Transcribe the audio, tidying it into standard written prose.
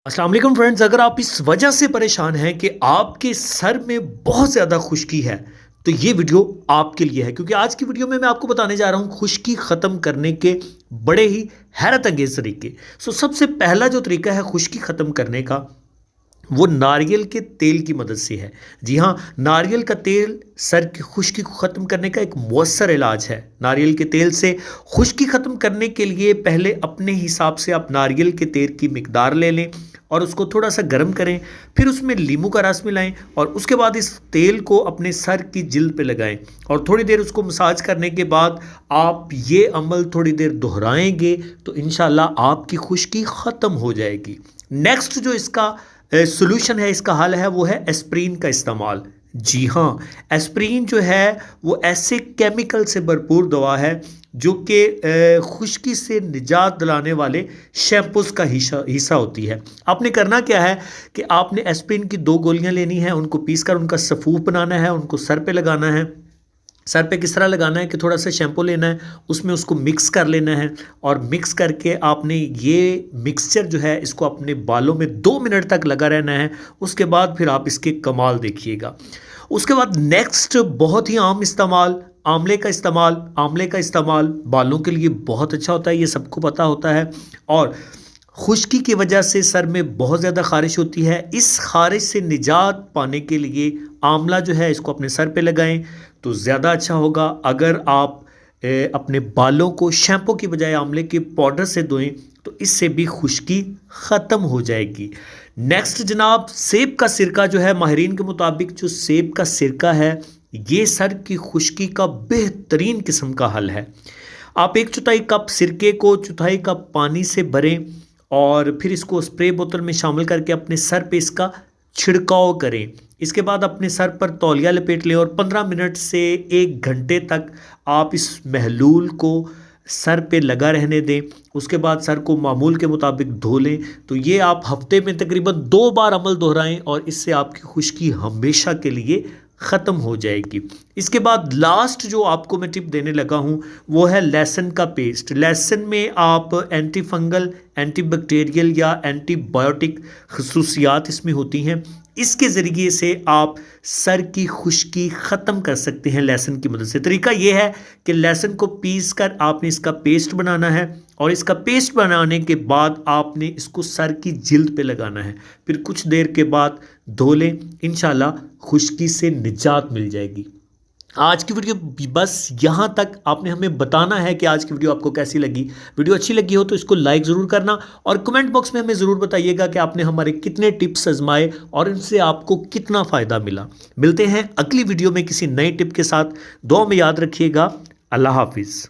अस्सलाम वालेकुम फ्रेंड्स। अगर आप इस वजह से परेशान हैं कि आपके सर में बहुत ज़्यादा खुश्की है तो ये वीडियो आपके लिए है, क्योंकि आज की वीडियो में मैं आपको बताने जा रहा हूँ खुश्की ख़त्म करने के बड़े ही हैरत अंगेज तरीके। सबसे पहला जो तरीका है खुश्की ख़त्म करने का वो नारियल के तेल की मदद से है। जी हाँ, नारियल का तेल सर की खुश्की को ख़त्म करने का एक मौसर इलाज है। नारियल के तेल से खुश्की ख़त्म करने के लिए पहले अपने हिसाब से आप नारियल के तेल की मिकदार ले लें और उसको थोड़ा सा गर्म करें, फिर उसमें नींबू का रस मिलाएं और उसके बाद इस तेल को अपने सर की जिल्द पे लगाएं और थोड़ी देर उसको मसाज करने के बाद आप ये अमल थोड़ी देर दोहराएंगे तो इंशाल्लाह आपकी खुश्की ख़त्म हो जाएगी। नेक्स्ट जो इसका सोल्यूशन है, इसका हल है, वो है एस्प्रीन का इस्तेमाल। जी हाँ, एस्प्रीन जो है वो ऐसे केमिकल से भरपूर दवा है जो कि खुश्की से निजात दिलाने वाले शैम्पूस का हिस्सा होती है। आपने करना क्या है कि आपने एस्प्रीन की 2 गोलियां लेनी है, उनको पीसकर उनका सफ़ूफ बनाना है, उनको सर पे लगाना है। सर पे किस तरह लगाना है कि थोड़ा सा शैम्पू लेना है, उसमें उसको मिक्स कर लेना है और मिक्स करके आपने ये मिक्सचर जो है इसको अपने बालों में 2 मिनट तक लगा रहना है। उसके बाद फिर आप इसके कमाल देखिएगा। उसके बाद नेक्स्ट बहुत ही आम इस्तेमाल, आंवले का इस्तेमाल। आंवले का इस्तेमाल बालों के लिए बहुत अच्छा होता है, ये सबको पता होता है। और खुश्की की वजह से सर में बहुत ज़्यादा ख़ारिश होती है। इस ख़ारिश से निजात पाने के लिए आंवला जो है इसको अपने सर पे लगाएं तो ज़्यादा अच्छा होगा। अगर आप अपने बालों को शैम्पू की बजाय आंवले के पाउडर से धोएं तो इससे भी खुश्की ख़त्म हो जाएगी। नेक्स्ट जनाब, सेब का सिरका जो है, माहिरीन के मुताबिक जो सेब का सिरका है ये सर की खुश्की का बेहतरीन किस्म का हल है। आप 1/4 कप सिरके को 1/4 कप पानी से भरें और फिर इसको स्प्रे बोतल में शामिल करके अपने सर पे इसका छिड़काव करें। इसके बाद अपने सर पर तौलिया लपेट लें और 15 मिनट से 1 घंटे तक आप इस महलूल को सर पे लगा रहने दें। उसके बाद सर को मामूल के मुताबिक धो लें। तो ये आप हफ्ते में तकरीबन 2 बार अमल दोहराएं और इससे आपकी खुश्की हमेशा के लिए ख़त्म हो जाएगी। इसके बाद लास्ट जो आपको मैं टिप देने लगा हूँ वो है लहसुन का पेस्ट। लहसुन में आप एंटी फंगल, एंटी बैक्टीरियल या एंटीबायोटिक खसूसियात इसमें होती हैं। इसके ज़रिए से आप सर की खुश्की ख़त्म कर सकते हैं लहसुन की मदद से। तरीका ये है कि लहसुन को पीस कर आपने इसका पेस्ट बनाना है और इसका पेस्ट बनाने के बाद आपने इसको सर की जिल्द पे लगाना है, फिर कुछ देर के बाद धो लें। इंशाल्लाह खुश्की से निजात मिल जाएगी। आज की वीडियो बस यहाँ तक। आपने हमें बताना है कि आज की वीडियो आपको कैसी लगी। वीडियो अच्छी लगी हो तो इसको लाइक ज़रूर करना और कमेंट बॉक्स में हमें ज़रूर बताइएगा कि आपने हमारे कितने टिप्स आजमाए और इनसे आपको कितना फ़ायदा मिला। मिलते हैं अगली वीडियो में किसी नई टिप के साथ। दुआ में याद रखिएगा। अल्लाह हाफिज़।